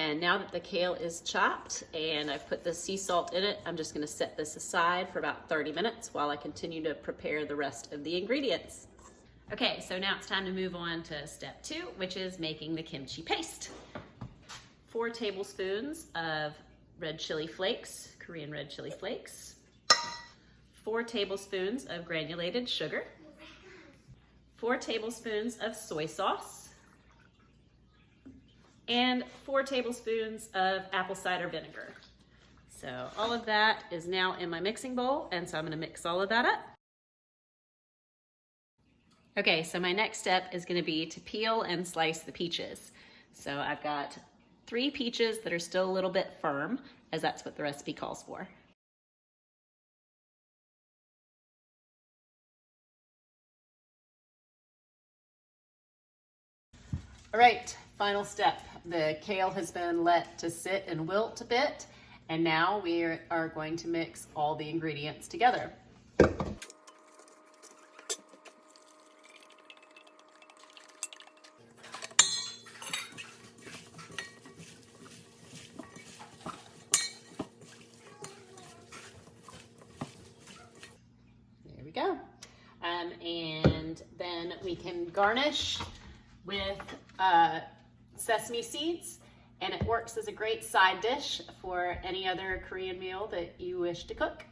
And now that the kale is chopped and I've put the sea salt in it, I'm just gonna set this aside for about 30 minutes while I continue to prepare the rest of the ingredients. Okay, so now it's time to move on to step 2, which is making the kimchi paste. 4 tablespoons of red chili flakes, Korean red chili flakes. 4 tablespoons of granulated sugar. 4 tablespoons of soy sauce. And 4 tablespoons of apple cider vinegar. So all of that is now in my mixing bowl, and so I'm gonna mix all of that up. Okay, so my next step is gonna be to peel and slice the peaches. So I've got 3 peaches that are still a little bit firm, as that's what the recipe calls for. All right, final step. The kale has been let to sit and wilt a bit, and now we are going to mix all the ingredients together. There we go. And then we can garnish with sesame seeds, and it works as a great side dish for any other Korean meal that you wish to cook.